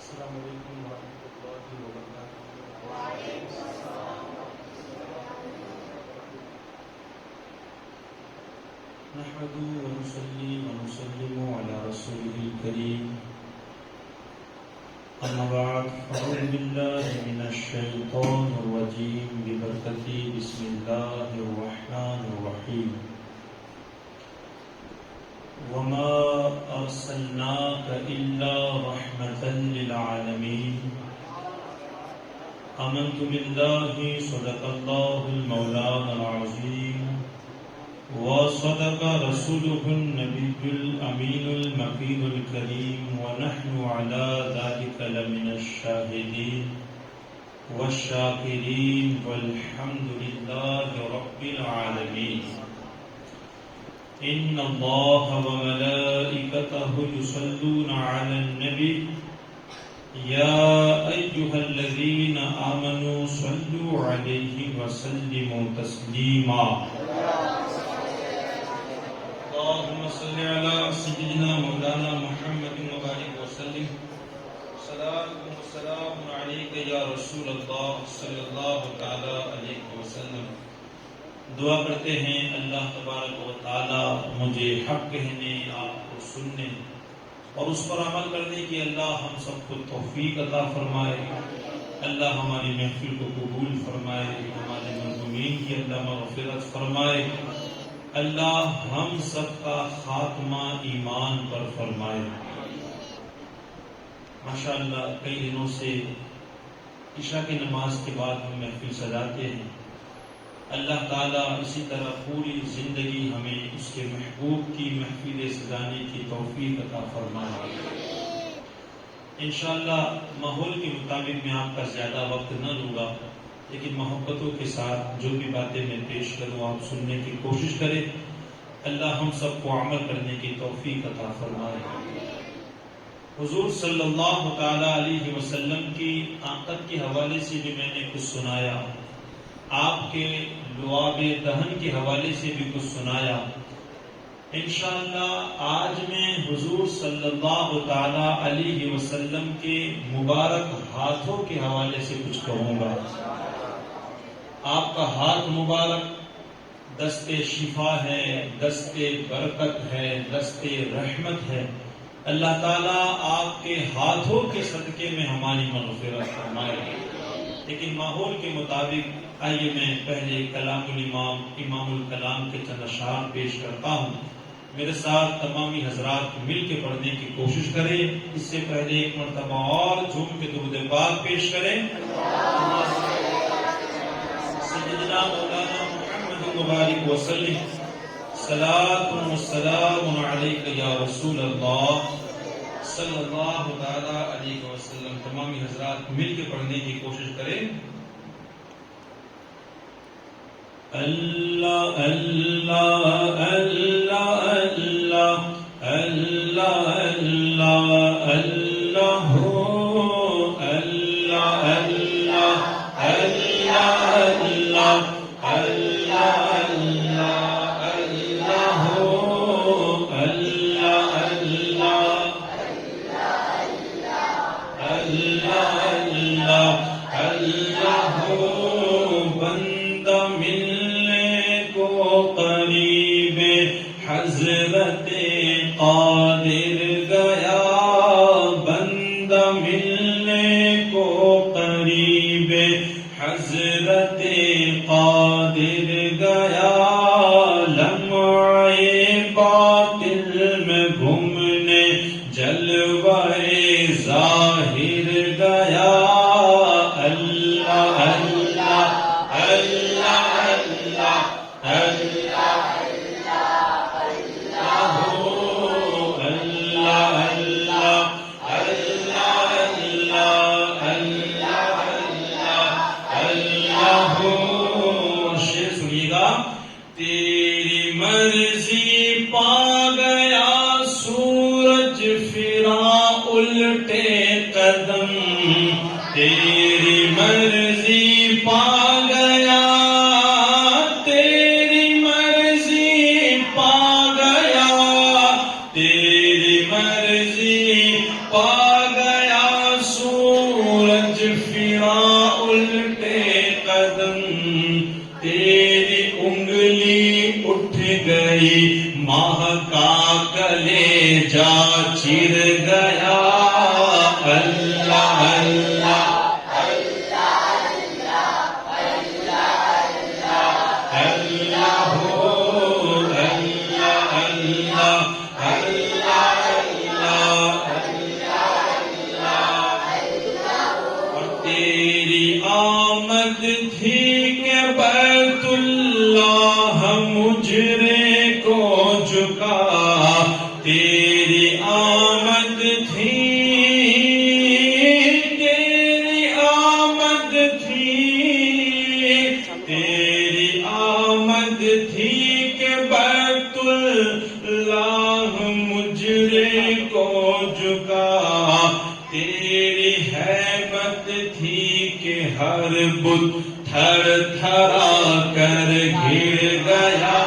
السلام علیکم ورحمۃ اللہ وبرکاتہ۔ نحمده ونصلي ونسلم على رسوله الكريم، أما بعد فأعوذ بالله من الشيطان الرجيم ببركة بسم الله الرحمن الرحيم. وما أرسلناك إلا رحمة للعالمين. آمنت بالله صدق الله المولانا العظيم وصدق رسوله النبي الأمين المكين الكريم، ونحن على ذلك لمن الشاهدين والشاكرين والحمد لله رب العالمين. إن الله وملائكته يصلون على النبي يا أيها الذين آمنوا صلوا عليه وسلموا تسليما. اللهم صل على سيدنا مولانا محمد وبارك وسلم. صلاة وسلام عليك يا رسول الله صلی اللہ تعالی علیہ وسلم. دعا کرتے ہیں اللہ تبارک و تعالی مجھے حق کہنے، آپ کو سننے اور اس پر عمل کرنے کی اللہ ہم سب کو توفیق عطا فرمائے. اللہ ہماری محفل کو قبول فرمائے، ہمارے مرحومین کی اللہ مغفرت فرمائے. اللہ ہم سب کا خاتمہ ایمان پر فرمائے. ماشاءاللہ کئی دنوں سے عشاء کی نماز کے بعد ہم محفل سجاتے ہیں. اللہ تعالیٰ اسی طرح پوری زندگی ہمیں اس کے محبوب کی محفل سجانے کی توفیق عطا فرمائے. انشاءاللہ ماحول کے مطابق میں آپ کا زیادہ وقت نہ لوں گا، لیکن محبتوں کے ساتھ جو بھی باتیں میں پیش کروں آپ سننے کی کوشش کریں. اللہ ہم سب کو عمل کرنے کی توفیق عطا فرمائے. حضور صلی اللہ تعالی علیہ وسلم کی آقت کے حوالے سے بھی میں نے کچھ سنایا، آپ کے لعاب دہن کے حوالے سے بھی کچھ سنایا. انشاءاللہ آج میں حضور صلی اللہ تعالی علیہ وسلم کے مبارک ہاتھوں کے حوالے سے کچھ کہوں گا. آپ کا ہاتھ مبارک دست شفا ہے، دست برکت ہے، دست رحمت ہے. اللہ تعالیٰ آپ کے ہاتھوں کے صدقے میں ہماری مغفرت فرمائے. لیکن ماحول کے مطابق آئیے میں پہلے کلام الامام امام الکلام کے چند اشعار پیش کرتا ہوں. میرے ساتھ تمامی حضرات مل کے پڑھنے کی کوشش کریں. اس سے پہلے ایک مرتبہ اور جھوم کے درود پاک پیش کریں. سیدنا مولانا محمد مبارک وسلم. صلاۃ والسلام علیک یا رسول اللہ صلی اللہ تعالی علیہ وسلم. تمامی حضرات مل کے پڑھنے کی کوشش کریں. اللہ اللہ اللہ اللہ اللہ اللہ اللہ اللہ اللہ حضرت قادر گیا، بندہ ملنے کو قریب حضرت قادر گیا. لمعے باطل میں گھومنے جلوے ظاہر گیا. اللہ اللہ اللہ اللہ تیری مرضی پا ماہ کا کلیجہ چیر گیا اللہ اللہ ہر بت تھر تھرا کر گر گیا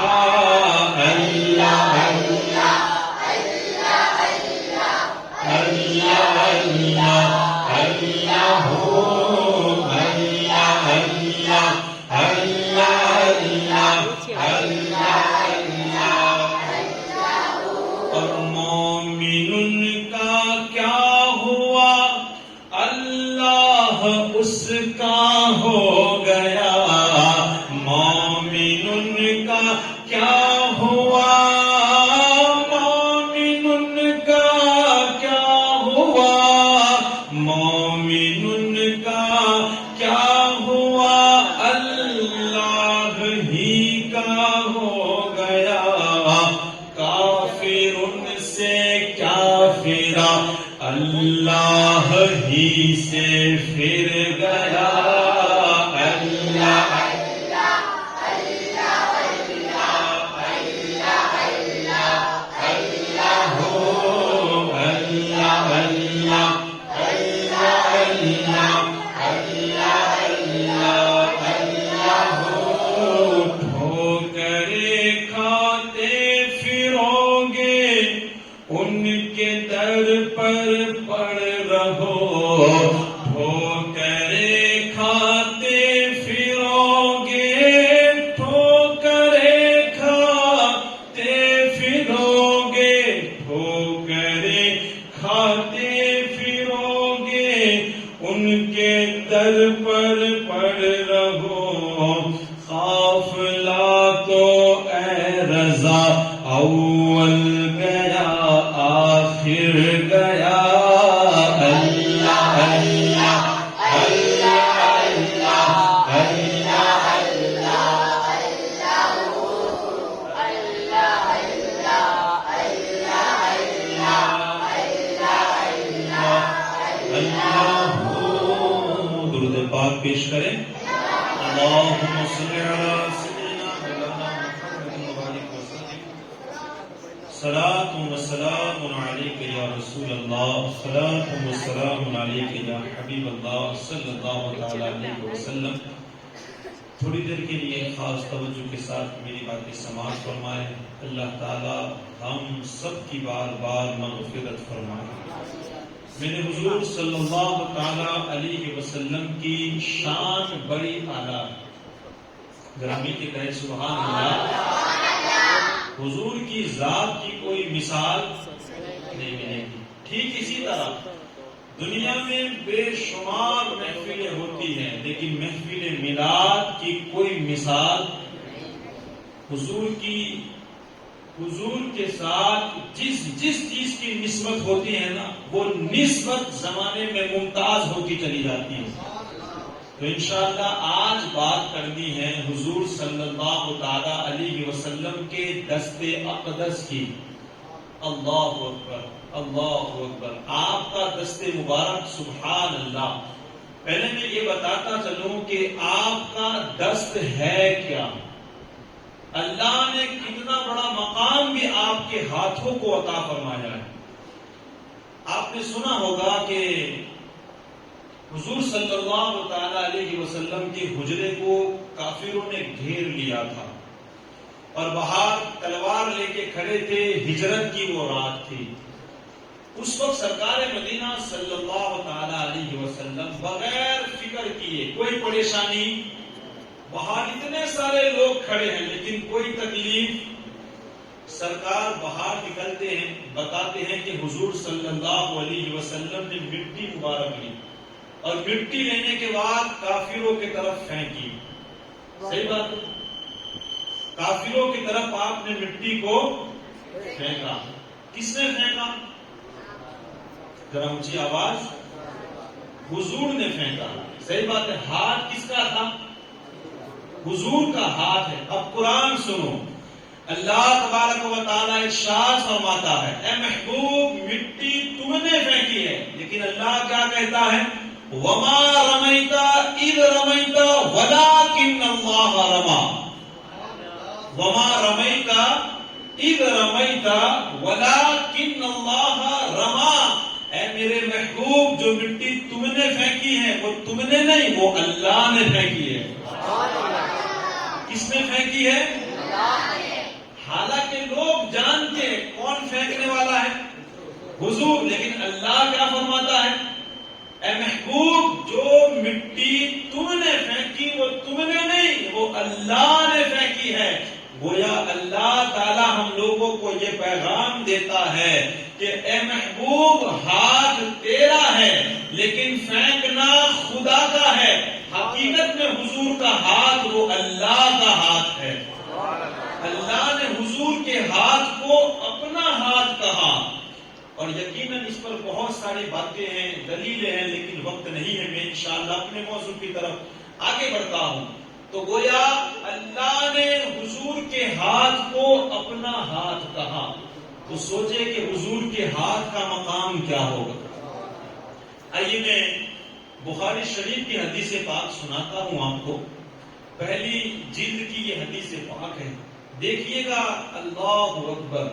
اللہ اللہ اللہ اللہ اللہ ہو اللہ اللہ اللہ اللہ اللہ اور مومن کا کیا ہوا اللہ اس کا ہو گیا مومن کا کیا ہوا مومن کا کیا ہوا مومن کا کیا ہوا اللہ ہی کا ہو گیا کافر سے کیا پھرا اللہ ہی سے پھر گیا اللہ اللہ اللہ اللہ اللہ ہو اللہ اللہ اللہ اللہ اللہ ہو ٹھوکریں کھاتے پھرو گے ان کے در پر پڑ رہو ٹھوکریں کھاتے پھرو گے ٹھوکریں کھاتے پھرو گے ٹھوکریں کھاتے پھرو گے ان کے در پر پڑ رہو قافلہ تو اے رضا اول گیا آخر گیا پیش کریں اللہم صلی علی سیدنا مولانا محمد مبارک وسلم صلاۃ و سلام علیک یا رسول اللہ صلاۃ و سلام علیک یا حبیب اللہ صلی اللہ تعالی علیہ وسلم تھوڑی دیر کے لیے خاص توجہ کے ساتھ میری باتیں سماعت فرمائیں اللہ تعالی ہم سب کی بار بار مغفرت فرمائے میرے حضور صلی اللہ تعالی علیہ وسلم کی شان بڑی اعلیٰ گرامی کے کہے سبحان اللہ حضور کی ذات کی کوئی مثال نہیں ملے گی ٹھیک اسی طرح دنیا میں بے شمار محفلیں ہوتی ہیں لیکن محفل میلاد کی کوئی مثال حضور کے ساتھ جس چیز کی نسبت ہوتی ہے نا وہ نسبت زمانے میں ممتاز ہوتی چلی جاتی ہے تو انشاءاللہ آج بات کرنی ہے حضور صلی اللہ تعالی علیہ وسلم کے دست اقدس کی اللہ اکبر اللہ اکبر آپ کا دست مبارک سبحان اللہ پہلے میں یہ بتاتا چلوں کہ آپ کا دست ہے کیا اللہ نے کتنا بڑا مقام بھی آپ کے ہاتھوں کو عطا فرمایا ہے آپ نے سنا ہوگا کہ حضور صلی اللہ تعالی علیہ وسلم کے حجرے کو کافروں نے گھیر لیا تھا اور باہر تلوار لے کے کھڑے تھے ہجرت کی وہ رات تھی اس وقت سرکار مدینہ صلی اللہ تعالی علیہ وسلم بغیر فکر کیے کوئی پریشانی باہر اتنے سارے لوگ کھڑے ہیں لیکن کوئی تکلیف سرکار باہر نکلتے ہیں، بتاتے ہیں کہ حضور صلی اللہ علیہ وسلم نے مٹی مبارک لی اور مٹی لینے کے بعد کافروں کی طرف پھینکی. صحیح بات ہے، کافروں کی طرف آپ نے مٹی کو پھینکا. کس نے پھینکا؟ ذرا اونچی آواز. حضور نے پھینکا. صحیح بات ہے. ہاتھ کس کا تھا؟ حضور کا ہاتھ ہے. اب قرآن سنو، اللہ تبارک و تعالی ارشاد فرماتا ہے اے محبوب مٹی تم نے پھینکی ہے، لیکن اللہ کیا کہتا ہے؟ وما رمیت اذ رمیت ولکن اللہ رما. وما رمیت اذ رمیت ولکن اللہ رما. اے میرے محبوب جو مٹی تم نے پھینکی ہے وہ تم نے نہیں، وہ اللہ نے پھینکی ہے. کس نے پھینکی ہے؟ حالانکہ لوگ جانتے کون پھینکنے والا ہے؟ حضور. لیکن اللہ کیا فرماتا ہے؟ اے محبوب جو مٹی تم نے پھینکی وہ تم نے نہیں، وہ اللہ نے پھینکی ہے. گویا اللہ تعالی ہم لوگوں کو یہ پیغام دیتا ہے کہ اے محبوب ہاتھ تیرا ہے لیکن پھینکنا خدا کا ہے. حقیقت میں حضور کا ہاتھ وہ اللہ کا ہاتھ ہے. اللہ نے حضور کے ہاتھ کو اپنا ہاتھ کہا. اور یقیناً اس پر بہت ساری باتیں ہیں، دلیلیں ہیں، لیکن وقت نہیں ہے. میں انشاءاللہ اپنے موضوع کی طرف آگے بڑھتا ہوں. تو گویا اللہ نے حضور کے ہاتھ کو اپنا ہاتھ کہا. تو سوچے کہ حضور کے ہاتھ کا مقام کیا ہوگا. آئیے میں بخاری شریف کی حدیث پاک سناتا ہوں آپ کو. پہلی جلد کی یہ حدیث پاک ہے. دیکھیے گا اللہ اکبر.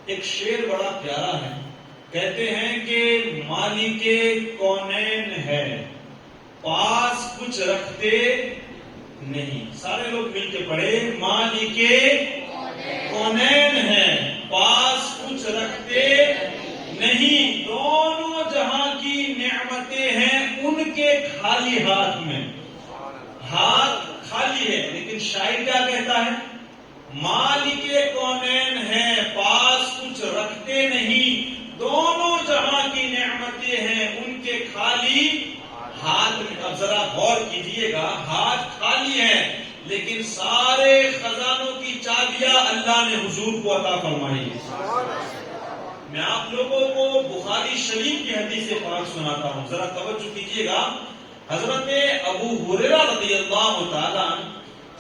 ایک شعر بڑا پیارا ہے. کہتے ہیں کہ مالک کونین ہے پاس کچھ رکھتے نہیں. سارے لوگ مل کے پڑھے. مالک کونین ہے پاس کچھ رکھتے نہیں، دونوں جہاں کی نعمتیں ہیں ان کے خالی ہاتھ میں. ہاتھ خالی ہے لیکن شاعر کیا کہتا ہے؟ مالک کونین ہے پاس کچھ رکھتے نہیں، دونوں جہاں کی نعمتیں ہیں ان کے خالی ہاتھ میں. اب ذرا غور کیجئے گا، ہاتھ خالی ہے لیکن سارے خزانوں کی چابیاں اللہ نے حضور کو عطا فرمائی. میں آپ لوگوں کو بخاری شریف کی حدیث پاک سناتا ہوں، ذرا توجہ کیجئے گا. حضرت ابو ہریرہ رضی اللہ تعالی عنہ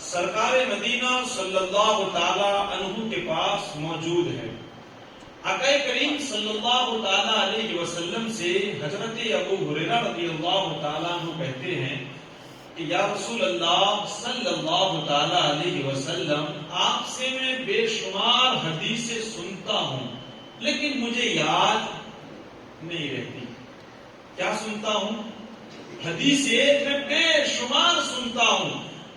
سرکار مدینہ صلی اللہ تعالی عنہ کے پاس موجود ہے. آقا کریم صلی اللہ تعالی علیہ وسلم سے حضرت ابو ہریرہ رضی اللہ تعالی عنہ کہتے ہیں کہ یا رسول اللہ صلی اللہ تعالی علیہ وسلم آپ سے میں بے شمار حدیثیں سنتا ہوں لیکن مجھے یاد نہیں رہتی. کیا سنتا ہوں؟ حدیثیں میں بے شمار سنتا ہوں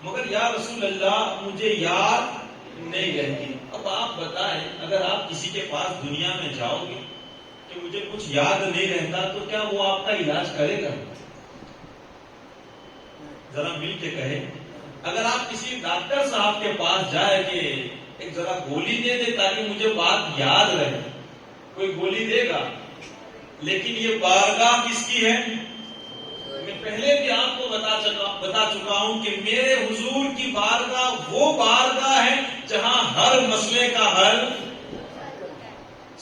مگر یا رسول اللہ مجھے یاد نہیں رہتی. اب آپ بتائیں اگر آپ کسی کے پاس دنیا میں جاؤ گے کہ مجھے کچھ یاد نہیں رہتا تو کیا وہ آپ کا علاج کرے گا؟ ذرا مل کے کہے. اگر آپ کسی ڈاکٹر صاحب کے پاس جائے کہ ایک ذرا گولی دے دے تاکہ مجھے بات یاد رہے، کوئی گولی دے گا. لیکن یہ بارگاہ کس کی ہے؟ میں پہلے بھی آپ کو بتا چکا ہوں کہ میرے حضور کی بارگاہ وہ بارگاہ ہے جہاں ہر مسئلے کا حل.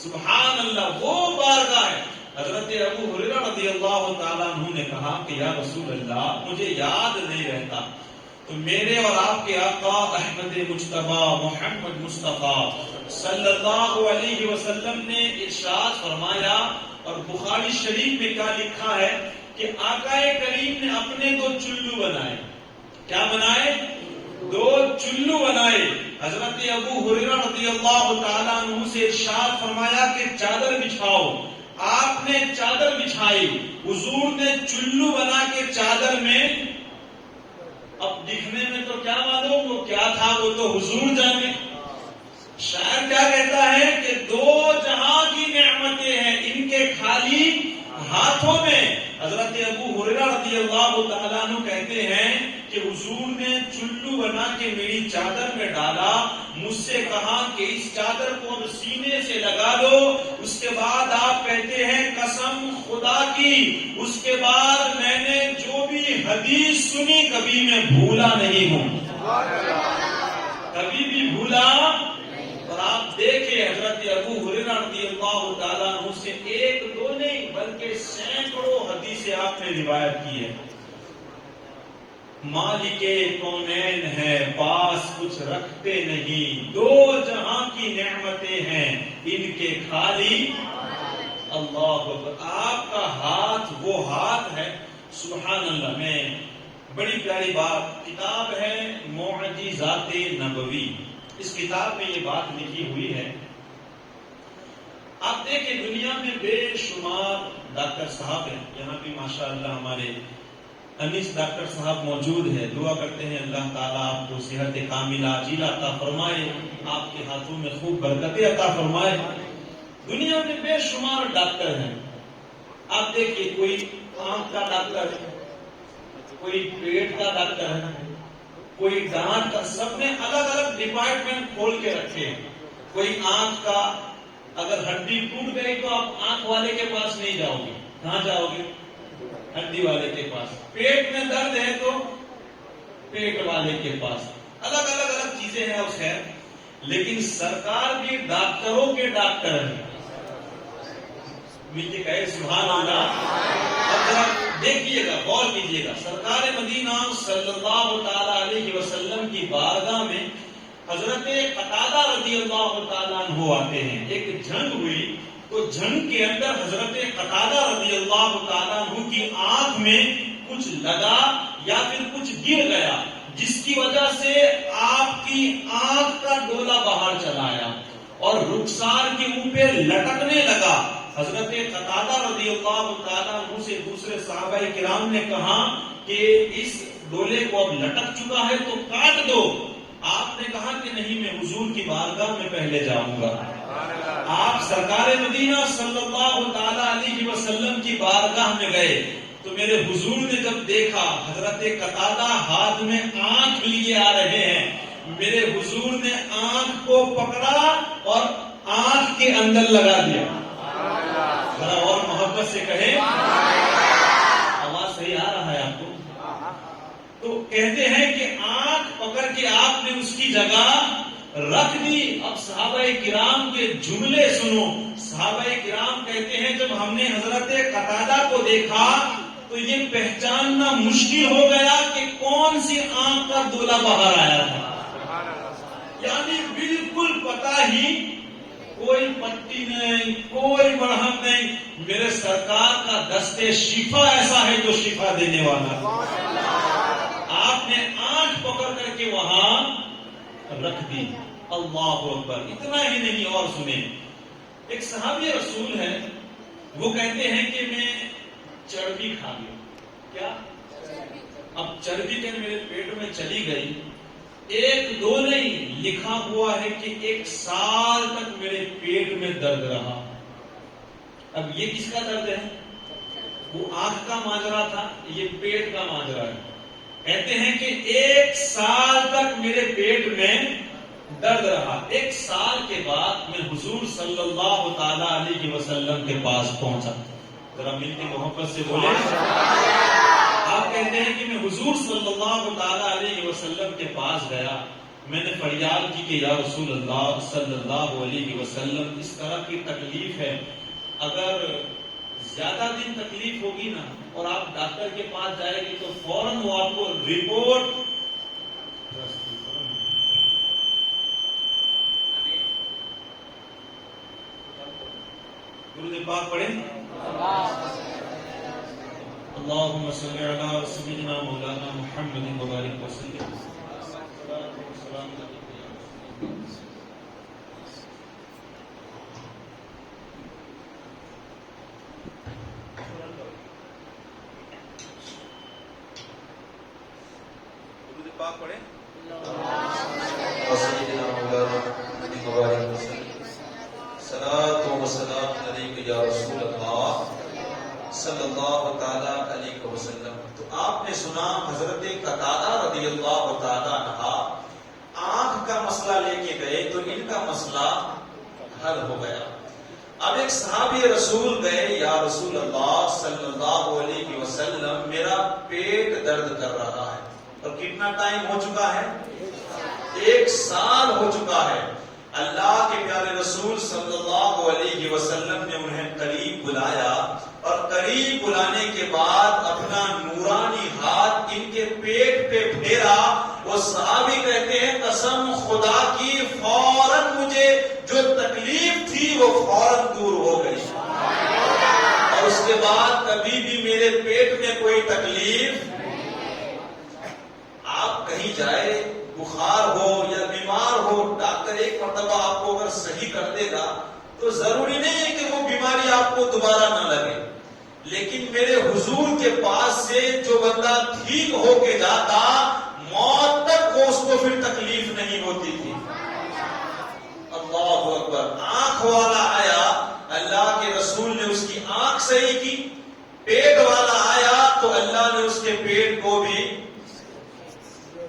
سبحان اللہ، وہ بارگاہ ہے. حضرت ابو ہریرہ رضی اللہ تعالیٰ عنہ نے کہا کہ یا رسول اللہ مجھے یاد نہیں رہتا. تو میرے اور آپ کے آقا احمد مجتبی محمد مصطفیٰ صلی اللہ علیہ وسلم نے ارشاد فرمایا، اور بخاری شریف میں کیا لکھا ہے کہ آقا کریم نے اپنے دو چلو بنائے. کیا بنائے؟ دو چلو بنائے. حضرت ابو ہریرہ رضی اللہ تعالیٰ عنہ سے ارشاد فرمایا کہ چادر بچھاؤ. آپ نے چادر بچھائی، حضور نے چلو بنا کے چادر میں. اب دکھنے میں تو کیا معلوم وہ کیا تھا، وہ تو حضور جانے. شاعر کیا کہتا ہے کہ دو جہاں کی نعمتیں ہیں ان کے خالی ہاتھوں میں. حضرت ابو ہریرہ رضی اللہ تعالیٰ عنہ کہتے ہیں کہ حضور نے چلو بنا کے میری چادر میں ڈالا، مجھ سے کہا کہ اس چادر کو سینے سے لگا لو، اس کے بعد آپ کہتے ہیں قسم خدا کی اس کے بعد میں نے جو بھی حدیث سنی کبھی میں بھولا نہیں ہوں، کبھی بھی بھولا۔ اور آپ دیکھیں حضرت ابو ہریرہ رضی اللہ تعالیٰ عنہ سے ایک دو نہیں بلکہ سینکڑوں حدیثیں آپ نے روایت کی ہے۔ مالک کونین ہے پاس کچھ رکھتے نہیں، دو جہاں کی نعمتیں ہیں ان کے خالی اللہ اکبر۔ آپ کا ہاتھ وہ ہاتھ ہے، سبحان اللہ۔ میں بڑی پیاری بات، کتاب ہے معجزات نبوی، اس کتاب میں یہ بات لکھی ہوئی ہے۔ آپ دیکھیں دنیا میں بے شمار ڈاکٹر صاحب ہیں، یہاں بھی ماشاءاللہ ہمارے انیس ڈاکٹر صاحب موجود ہے، دعا کرتے ہیں اللہ تعالیٰ آپ کو صحت کاملہ عاجلہ عطا فرمائے، آپ کے ہاتھوں میں خوب برکتیں عطا فرمائے۔ دنیا میں بے شمار ڈاکٹر ہیں، آپ دیکھیے کوئی آنکھ کا ڈاکٹر ہے، کوئی پیٹ کا ڈاکٹر ہے، کوئی دانت کا، سب نے الگ الگ ڈپارٹمنٹ کھول کے رکھے ہیں۔ کوئی آنکھ کا، اگر ہڈی ٹوٹ گئی تو آپ آنکھ والے کے پاس نہیں جاؤ گے، کہاں جاؤ گے؟ ہڈی والے کے پاس۔ پیٹ میں درد ہے تو پیٹ والے کے پاس۔ الگ الگ چیزیں ہیں اس خیر، لیکن سرکار بھی ڈاکٹروں کے ڈاکٹر ہیں۔ مجھے کہے سبحان اللہ۔ اب ذرا دیکھیے گا، غور کیجیے گا، سرکار مدینہ صلی اللہ تعالی علیہ وسلم کی بارگاہ میں حضرت قتادہ رضی اللہ تعالیٰ عنہ آتے ہیں۔ ایک جنگ ہوئی تو جنگ کے اندر حضرت قتادہ رضی اللہ تعالیٰ عنہ کی آنکھ میں کچھ لگا یا پھر کچھ گر گیا، جس کی وجہ سے آپ کی آنکھ کا ڈولا باہر چلا آیا اور رخسار کے اوپر لٹکنے لگا۔ حضرت قتادہ رضی اللہ تعالیٰ عنہ سے دوسرے صحابہ کرام نے کہا کہ اس ڈولے کو اب لٹک چکا ہے تو کاٹ دو۔ آپ نے کہا کہ نہیں، میں حضور کی بارگاہ میں پہلے جاؤں گا۔ آپ سرکار مدینہ صلی اللہ تعالی علیہ وسلم کی بارگاہ میں گئے تو میرے حضور نے جب دیکھا حضرت قتادہ ہاتھ میں آنکھ لیے آ رہے ہیں، میرے حضور نے آنکھ کو پکڑا اور آنکھ کے اندر لگا دیا۔ ذرا اور محبت سے کہیں، آواز صحیح آ رہا ہے آپ کو؟ تو کہتے ہیں کہ آنکھ پکڑ کے آپ نے اس کی جگہ رکھ دی۔ اب صحابہ کرام کے جملے سنو، صحابہ کرام کہتے ہیں جب ہم نے حضرت قتادہ کو دیکھا تو یہ پہچاننا مشکل ہو گیا کہ کون سی آنکھ کا ڈولا باہر آیا تھا، یعنی بالکل پتہ ہی، کوئی پٹی نہیں، کوئی مرہم نہیں، میرے سرکار کا دستے شفا ایسا ہے جو شفا دینے والا۔ آپ نے آنکھ پکڑ کر کے وہاں رکھ دی۔ اللہ اکبر۔ اتنا ہی نہیں، اور سنیں، ایک صحابی رسول ہے، وہ کہتے ہیں کہ میں چربی کھا گیا۔ کیا؟ اب چربی کہ میرے پیٹ میں چلی گئی، ایک دو نہیں، لکھا ہوا ہے کہ 1 سال تک میرے پیٹ میں درد رہا۔ اب یہ کس کا درد ہے؟ وہ آنکھ کا ماجرا تھا، یہ پیٹ کا ماجرا ہے۔ کہتے ہیں کہ 1 سال تک میرے پیٹ میں درد رہا۔ 1 سال کے بعد میں حضور صلی اللہ تعالی علیہ وسلم کے پاس پہنچا۔ ذرا مل کے محبت سے بولے۔ آپ کہتے ہیں کہ میں حضور صلی اللہ تعالی علیہ وسلم کے پاس گیا، میں نے فریاد کی کہ یا رسول اللہ صلی اللہ علیہ وسلم، اس طرح کی تکلیف ہے، اگر زیادہ دن تکلیف ہوگی نا اور آپ ڈاکٹر کے پاس جائے گی تو فوراً وہ آپ کو رپورٹ درود پاک پڑھیں۔ اللہم صلی علی سیدنا مولانا محمد وبارک وسلم۔ درود پاک پڑھیں۔ سیدنا مولانا محمد وبارک وسلم۔ صلاۃ و سلام علیک یا رسول اللہ صلی اللہ تعالی علیہ وسلم. تو آپ نے سنا حضرت قتادہ رضی اللہ تعالی عنہ آنکھ کا مسئلہ لے کے گئے تو ان کا مسئلہ حل ہو گیا. اب ایک صحابی رسول گئے، یا رسول اللہ صلی اللہ علیہ وسلم میرا پیٹ درد کر رہا ہے. اور کتنا ٹائم ہو چکا ہے؟ 1 سال ہو چکا ہے. اللہ کے پیارے رسول صلی اللہ علیہ وسلم نے انہیں قریب بلایا اور قریب بلانے کے بعد اپنا نورانی ہاتھ ان کے پیٹ پہ پھیرا. وہ صحابی کہتے ہیں قسم خدا کی فوراً مجھے جو تکلیف تھی وہ فوراً دور ہو گئی، اور اس کے بعد کبھی بھی میرے پیٹ میں کوئی تکلیف. آپ کہیں جائے بخار ہو یا بیمار ہو، ڈاکٹر ایک مرتبہ آپ کو اگر صحیح کر دے گا تو ضروری نہیں ہے کہ وہ بیماری آپ کو دوبارہ نہ لگے. لیکن میرے حضور کے پاس سے جو بندہ ٹھیک ہو کے جاتا، موت تک وہ اس کو پھر تکلیف نہیں ہوتی تھی. اللہ اکبر. آنکھ والا آیا، اللہ کے رسول نے اس کی آنکھ صحیح کی. پیٹ والا آیا تو اللہ نے اس کے پیٹ کو بھی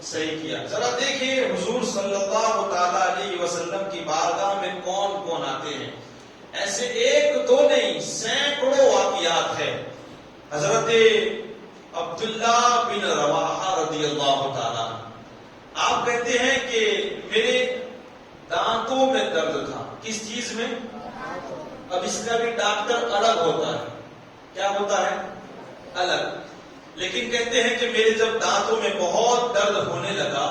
صحیح کیا. ذرا دیکھیے حضور صلی اللہ تعالی علیہ وسلم کی بارگاہ میں کون کون آتے ہیں. ایسے 1 2 نہیں، سینکڑوں واقعات ہیں. حضرت عبداللہ بن رواحہ رضی اللہ تعالیٰ آپ کہتے ہیں کہ میرے دانتوں میں درد تھا. کس چیز میں؟ اب اس کا بھی ڈاکٹر الگ ہوتا ہے. کیا ہوتا ہے؟ الگ. لیکن کہتے ہیں کہ میرے جب دانتوں میں بہت درد ہونے لگا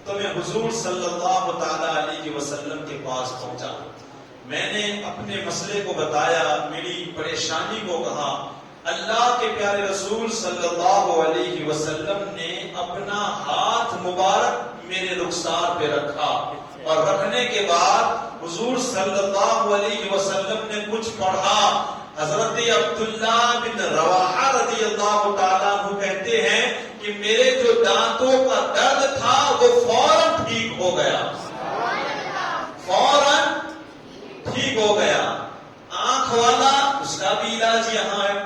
تو میں حضور صلی اللہ تعالی علیہ وسلم کے پاس پہنچا. میں نے اپنے مسئلے کو بتایا، میری پریشانی کو کہا. اللہ کے پیارے رسول صلی اللہ علیہ وسلم نے اپنا ہاتھ مبارک میرے رخسار پہ رکھا، اور رکھنے کے بعد حضور صلی اللہ علیہ وسلم نے کچھ پڑھا. حضرت عبداللہ بن رواحہ رضی اللہ تعالیٰ عنہ کہتے ہیں کہ میرے جو دانتوں کا درد تھا وہ فوراً ٹھیک ہو گیا، فوراً ٹھیک ہو گیا. آنکھ والا اس کا بھی علاج یہاں ہے،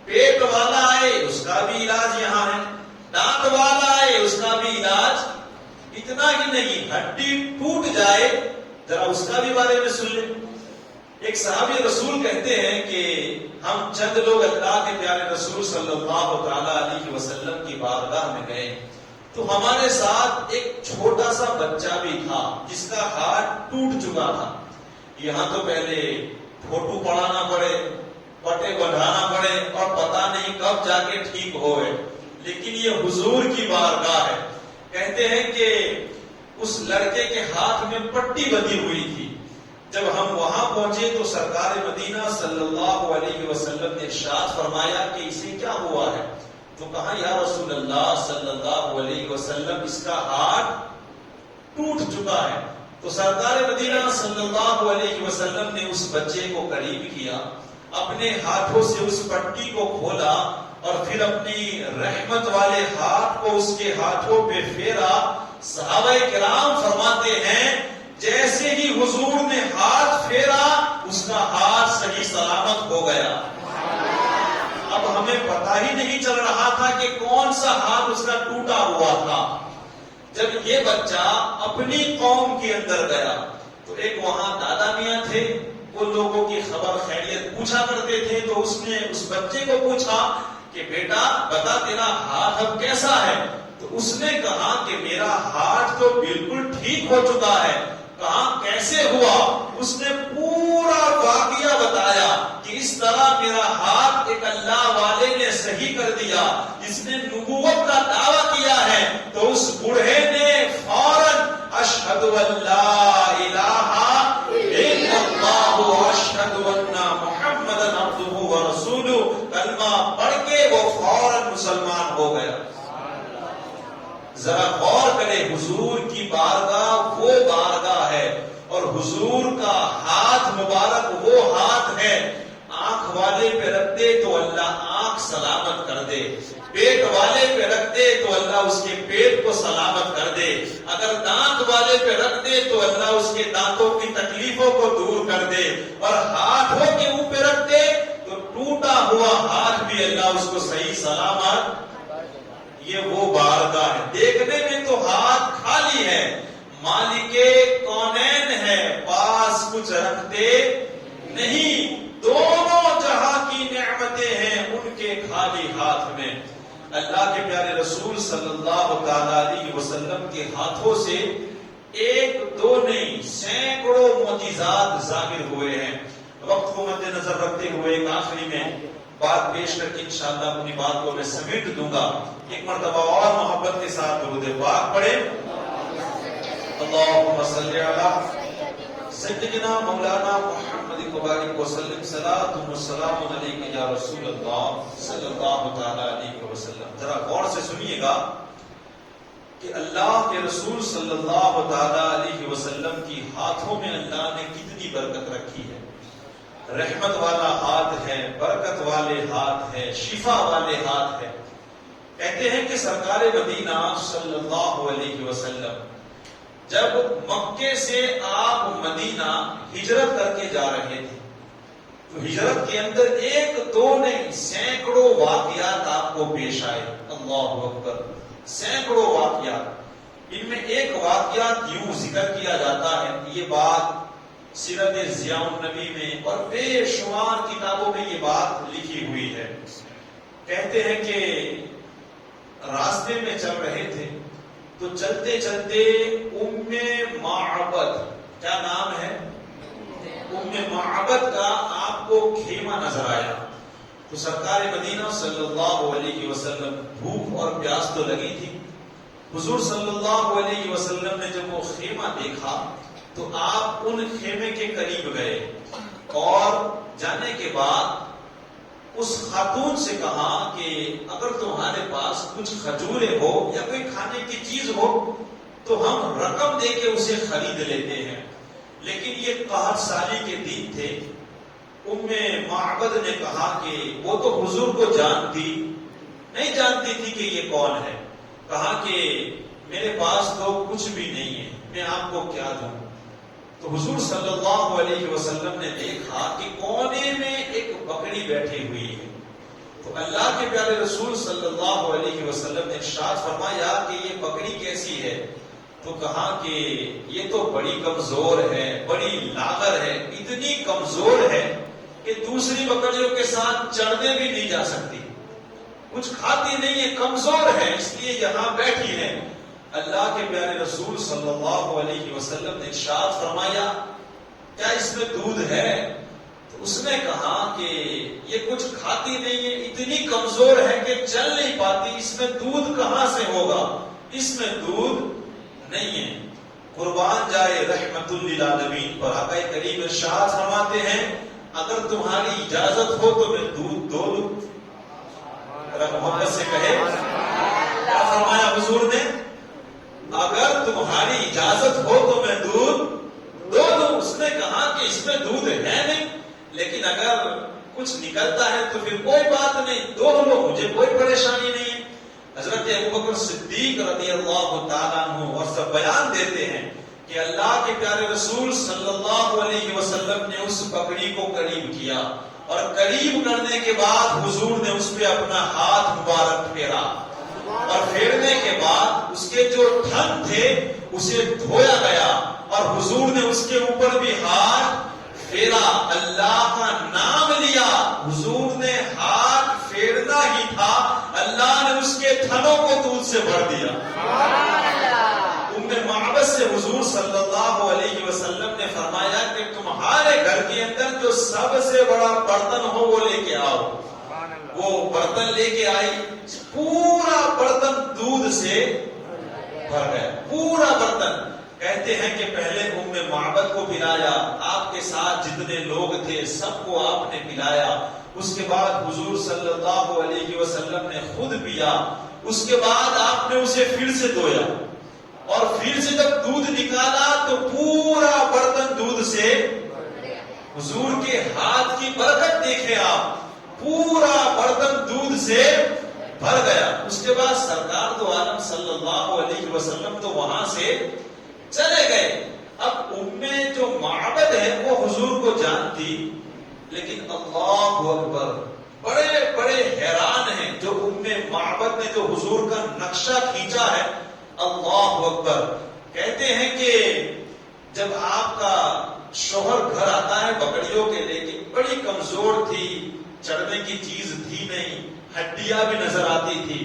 پیٹ والا ہے اس کا بھی علاج یہاں ہے، دانت والا ہے اس کا بھی علاج. اتنا ہی نہیں، ہڈی ٹوٹ جائے ذرا اس کا بھی بارے میں سن لیں. ایک صحابی رسول کہتے ہیں کہ ہم چند لوگ اللہ کے پیارے رسول صلی اللہ تعالی علیہ وسلم کی بارگاہ میں گئے تو ہمارے ساتھ ایک چھوٹا سا بچہ بھی تھا جس کا ہاتھ ٹوٹ چکا تھا. یہاں تو پہلے فوٹو پڑھانا پڑے، پٹے بندھانا پڑے، اور پتہ نہیں کب جا کے ٹھیک ہوئے. لیکن یہ حضور کی بارگاہ ہے. کہتے ہیں کہ اس لڑکے کے ہاتھ میں پٹی بندھی ہوئی تھی. جب ہم وہاں پہنچے تو سرکار مدینہ صلی اللہ علیہ وسلم نے ارشاد فرمایا کہ اسے کیا ہوا ہے. تو کہا یا رسول اللہ صلی اللہ علیہ وسلم اس کا ہاتھ ٹوٹ چکا ہے. تو سرکار مدینہ صلی اللہ علیہ وسلم نے اس بچے کو قریب کیا، اپنے ہاتھوں سے اس پٹی کو کھولا اور پھر اپنی رحمت والے ہاتھ کو اس کے ہاتھوں پہ پھیرا. صحابہ کرام فرماتے ہیں جیسے ہی حضور نے ہاتھ پھیرا اس کا ہاتھ صحیح سلامت ہو گیا. اب ہمیں پتہ ہی نہیں چل رہا تھا کہ کون سا ہاتھ اس کا ٹوٹا ہوا تھا. جب یہ بچہ اپنی قوم کے اندر گیا تو ایک وہاں دادا میاں تھے، وہ لوگوں کی خبر خیریت پوچھا کرتے تھے. تو اس نے اس بچے کو پوچھا کہ بیٹا بتا تیرا ہاتھ اب کیسا ہے. تو اس نے کہا کہ میرا ہاتھ تو بالکل ٹھیک ہو چکا ہے. کہا کیسے ہوا؟ اس نے پورا واقعہ بتایا کہ اس طرح میرا ہاتھ ایک اللہ والے نے صحیح کر دیا جس نے نبوت کا دعویٰ کیا ہے. تو اس بوڑھے نے فوراً اشہد ان لا الہ الا اللہ واشہد ان محمد عبدہ ورسولہ کلمہ پڑھ کے وہ فوراً مسلمان ہو گیا. ذرا غور کرے، حضور کی بارگاہ وہ بارگاہ ہے اور حضور کا ہاتھ مبارک وہ ہاتھ ہے. آنکھ والے پہ رکھ دے تو اللہ آنکھ سلامت کر دے، پیٹ والے پہ رکھ دے تو اللہ اس کے پیٹ کو سلامت کر دے، اگر دانت والے پہ رکھ دے تو اللہ اس کے دانتوں کی تکلیفوں کو دور کر دے، اور ہاتھوں کے اوپر رکھ دے تو ٹوٹا ہوا ہاتھ بھی اللہ اس کو صحیح سلامت. یہ وہ بارگاہ ہے. دیکھنے میں تو ہاتھ خالی ہے, مالک کونین ہے, پاس کچھ رکھتے نہیں. دونوں جہاں کی نعمتیں ہیں ان کے خالی ہاتھ میں. اللہ کے پیارے رسول صلی اللہ تعالی علیہ وسلم کے ہاتھوں سے ایک دو نہیں سینکڑوں معجزات ظاہر ہوئے ہیں. وقت کو مد نظر رکھتے ہوئے ایک آخری میں بات پیش کر کے انشاءاللہ اپنی بات کو میں سمیٹ دوں گا. ایک مرتبہ اور محبت کے ساتھ درود پاک پڑھیں. اللہم صلی علی سیدنا مولانا محمد مبارک وسلم. صلاۃ و سلام علیک یا رسول اللہ صلی اللہ تعالی علیہ وسلم. ذرا غور سے سنیے گا کہ اللہ کے رسول صلی اللہ تعالی علیہ وسلم کی ہاتھوں میں اللہ نے کتنی برکت رکھی ہے. رحمت والا ہاتھ ہے, برکت والے ہاتھ ہے, شفا والے ہاتھ ہے. کہتے ہیں کہ سرکار مدینہ صلی اللہ علیہ وسلم جب مکے سے آپ مدینہ ہجرت کر کے جا رہے تھے تو ہجرت کے اندر ایک دو نہیں سینکڑوں واقعات آپ کو پیش آئے. اللہ اکبر, سینکڑوں واقعات. ان میں ایک واقعات یوں ذکر کیا جاتا ہے, یہ بات سیرت ضیاء النبی میں اور بے شمار کتابوں میں یہ بات لکھی ہوئی ہے. کہتے ہیں کہ راستے میں چل رہے تھے تو چلتے چلتے ام معبد, کیا نام ہے, ام معبد کا آپ کو خیمہ نظر آیا. تو سرکار مدینہ صلی اللہ علیہ وسلم, بھوک اور پیاس تو لگی تھی, حضور صلی اللہ علیہ وسلم نے جب وہ خیمہ دیکھا تو آپ ان خیمے کے قریب گئے اور جانے کے بعد اس خاتون سے کہا کہ اگر تمہارے پاس کچھ کھجوریں ہو یا کوئی کھانے کی چیز ہو تو ہم رقم دے کے اسے خرید لیتے ہیں. لیکن یہ 61 سالی کے دن تھے. ام معبد نے کہا کہ وہ تو حضور کو نہیں جانتی تھی کہ یہ کون ہے. کہا کہ میرے پاس تو کچھ بھی نہیں ہے, میں آپ کو کیا دوں. تو حضور صلی اللہ علیہ وسلم نے دیکھا کہ کونے میں ایک بکری بیٹھی ہوئی ہے. تو اللہ کے پیارے رسول صلی اللہ علیہ وسلم نے ارشاد فرمایا کہ یہ بکری کیسی ہے. تو کہا کہ یہ تو بڑی کمزور ہے, بڑی لاغر ہے, اتنی کمزور ہے کہ دوسری بکریوں کے ساتھ چڑھنے بھی نہیں جا سکتی, کچھ کھاتی نہیں ہے, کمزور ہے, اس لیے یہاں بیٹھی ہے. اللہ کے پیارے رسول صلی اللہ علیہ وسلم نے ارشاد فرمایا کیا اس میں دودھ ہے. تو اس نے کہا کہ یہ کچھ کھاتی نہیں ہے, اتنی کمزور ہے کہ چل نہیں پاتی, اس میں دودھ کہاں سے ہوگا, اس میں دودھ نہیں ہے. قربان جائے رحمت للعالمین پر آقا کریم ارشاد فرماتے ہیں اگر تمہاری اجازت ہو تو میں دودھ دو دوں. محبت سے کہے کیا فرمایا حضور نے, اگر تمہاری اجازت ہو تو میں دودھ دو دوں. اس نے کہا کہ اس میں دودھ ہے نہیں, لیکن اگر کچھ نکلتا ہے تو پھر کوئی بات نہیں, دو لو, مجھے کوئی پریشانی نہیں ہے. حضرت ابوبکر صدیق رضی اللہ تعالیٰ عنہ اور سب بیان دیتے ہیں کہ اللہ کے پیارے رسول صلی اللہ علیہ وسلم نے اس بکری کو قریب کیا اور قریب کرنے کے بعد حضور نے اس پہ اپنا ہاتھ مبارک پھیرا اور پھیرنے کے بعد اس کے جو تھن تھے اسے دھویا گیا اور حضور نے اس کے اوپر بھی ہاتھ پھیرا, اللہ کا نام لیا. حضور نے ہاتھ پھیرنا ہی تھا, اللہ نے اس کے تھنوں کو دودھ سے بھر دیا. ام معبد سے حضور صلی اللہ علیہ وسلم نے فرمایا کہ تمہارے گھر کے اندر جو سب سے بڑا برتن ہو وہ لے کے آؤ. وہ برتن لے کے آئی, پورا برتن دودھ سے بھر گیا, پورا برتن. کہتے ہیں کہ پہلے ام معبد کو پلایا, آپ کے ساتھ جتنے لوگ تھے سب کو آپ نے پلایا. اس کے بعد حضور صلی اللہ علیہ وسلم نے خود پیا. اس کے بعد آپ نے اسے پھر سے دھویا اور پھر سے جب دودھ نکالا تو پورا برتن دودھ سے, حضور کے ہاتھ کی برکت دیکھے آپ, پورا برتن دودھ سے بھر گیا. اس کے بعد سرکار دو عالم صلی اللہ علیہ وسلم تو وہاں سے چلے گئے. اب ام جو معبد ہے وہ حضور کو جانتی, لیکن اللہ اکبر بڑے بڑے حیران ہیں جو معبد نے جو حضور کا نقشہ کھینچا ہے. اللہ اکبر. کہتے ہیں کہ جب آپ کا شوہر گھر آتا ہے بکریوں کے لے کے, بڑی کمزور تھی, چڑھنے کی چیز تھی نہیں, ہڈیاں بھی نظر آتی تھی,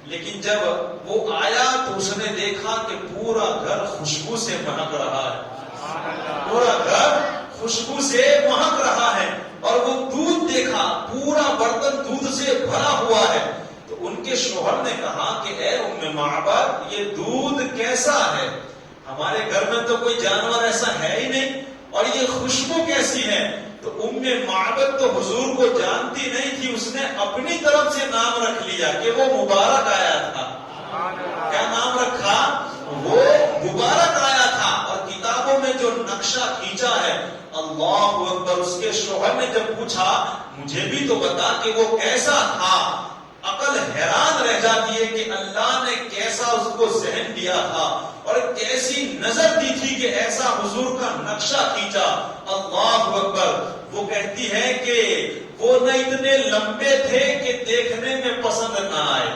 لیکن جب وہ آیا تو اس نے دیکھا کہ پورا گھر خوشبو سے مہک رہا ہے, پورا گھر خوشبو سے مہک رہا ہے, اور وہ دودھ دیکھا پورا برتن دودھ سے بھرا ہوا ہے. تو ان کے شوہر نے کہا کہ اے ام معبد, یہ دودھ کیسا ہے؟ ہمارے گھر میں تو کوئی جانور ایسا ہے ہی نہیں, اور یہ خوشبو کیسی ہے؟ تو ام معبد تو حضور کو جانتی نہیں تھی, اس نے اپنی طرف سے نام رکھ لیا کہ وہ مبارک آیا تھا. کیا نام رکھا؟ وہ مبارک آیا تھا. اور کتابوں میں جو نقشہ کھینچا ہے, اللہ اکبر. اس کے شوہر نے جب پوچھا مجھے بھی تو بتا کہ وہ کیسا تھا, عقل حیران رہ جاتی ہے کہ اللہ نے کیسا اس کو ذہن دیا تھا اور کیسی نظر دی تھی کہ ایسا حضور کا نقشہ کھینچا. اللہ اکبر. وہ کہتی ہے کہ وہ نہ اتنے لمبے تھے کہ دیکھنے میں پسند نہ آئے,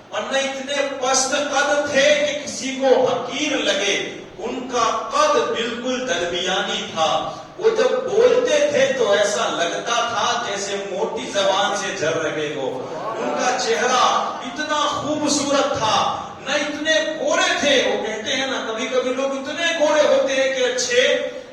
اور نہ اتنے پست قد تھے کہ کسی کو حقیر لگے. ان کا قد بالکل درمیانی تھا. وہ جب بولتے تھے تو ایسا لگتا تھا جیسے موٹی زبان سے جھر رہے ہو. ان کا چہرہ اتنا خوبصورت تھا, نہ اتنے گورے تھے. وہ کہتے ہیں نا کبھی کبھی لوگ اتنے گورے ہوتے ہیں کہ اچھے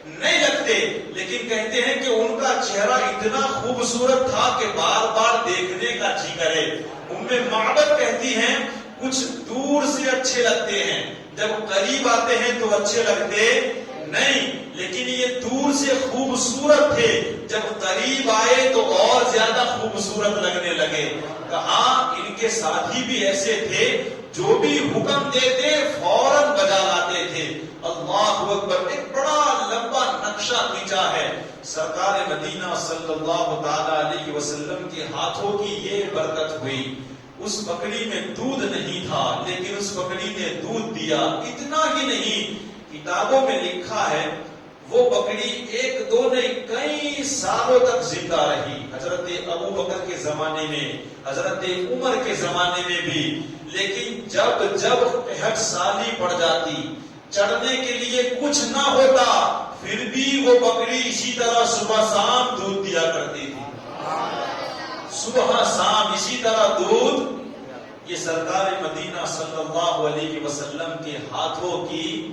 نہیں لگتے, لیکن کہتے ہیں کہ ان کا چہرہ اتنا خوبصورت تھا کہ بار بار دیکھنے کا جی کرے. ام معبد کہتی ہیں کچھ دور سے اچھے لگتے ہیں, جب قریب آتے ہیں تو اچھے لگتے نہیں, لیکن یہ دور سے خوبصورت تھے, جب قریب آئے تو اور زیادہ خوبصورت لگنے لگے. کہا ان کے ساتھی بھی ایسے تھے جو بھی حکم دیتے فوراً بجا لاتے تھے. اللہ اکبر. ایک بڑا لمبا نقشہ کھینچا ہے. سرکار مدینہ صلی اللہ تعالی علیہ وسلم کے ہاتھوں کی یہ برکت ہوئی. اس بکری میں دودھ نہیں تھا لیکن اس بکری نے دودھ دیا. اتنا ہی نہیں, کتابوں میں لکھا ہے وہ بکری ایک دو نہیں کئی سالوں تک زندہ رہی. حضرت ابو بکر کے زمانے میں, حضرت عمر کے زمانے میں بھی. لیکن جب جب 65 سالی پڑ جاتی, چڑھنے کے لیے کچھ نہ ہوتا, پھر بھی وہ بکری اسی طرح صبح شام دودھ دیا کرتی تھی. صبح شام اسی طرح دودھ. یہ سرکار مدینہ صلی اللہ علیہ وسلم کے ہاتھوں کی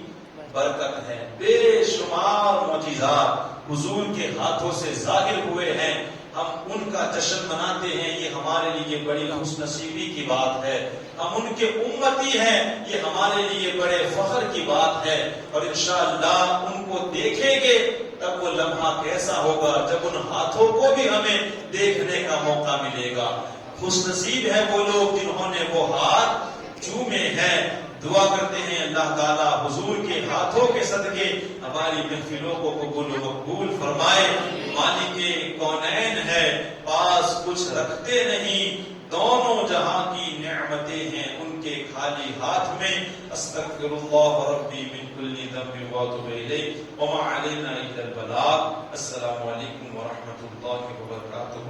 برکت ہے. بے شمار معجزات حضور کے ہاتھوں سے ظاہر ہوئے ہیں. ہم ان کا جشن مناتے ہیں, یہ ہمارے لیے بڑی خوش نصیبی کی بات ہے. ہم ان کے امتی ہیں, یہ ہمارے لیے بڑے فخر کی بات ہے. اور انشاءاللہ ان کو دیکھیں گے تب وہ لمحہ کیسا ہوگا جب ان ہاتھوں کو بھی ہمیں دیکھنے کا موقع ملے گا. خوش نصیب ہے وہ لوگ جنہوں نے وہ ہاتھ چومے ہیں. دعا کرتے ہیں اللہ تعالیٰ حضور کے ہاتھوں کے صدقے ہماری محفلوں کو قبول و مقبول فرمائے. مالک کونین ہے, پاس کچھ رکھتے نہیں, دونوں جہاں کی نعمتیں ہیں ان کے خالی ہاتھ میں. استغفر اللہ ربی من کل ذنب واتوب الیہ وما علینا الا البلاغ. السلام علیکم ورحمۃ اللہ وبرکاتہ.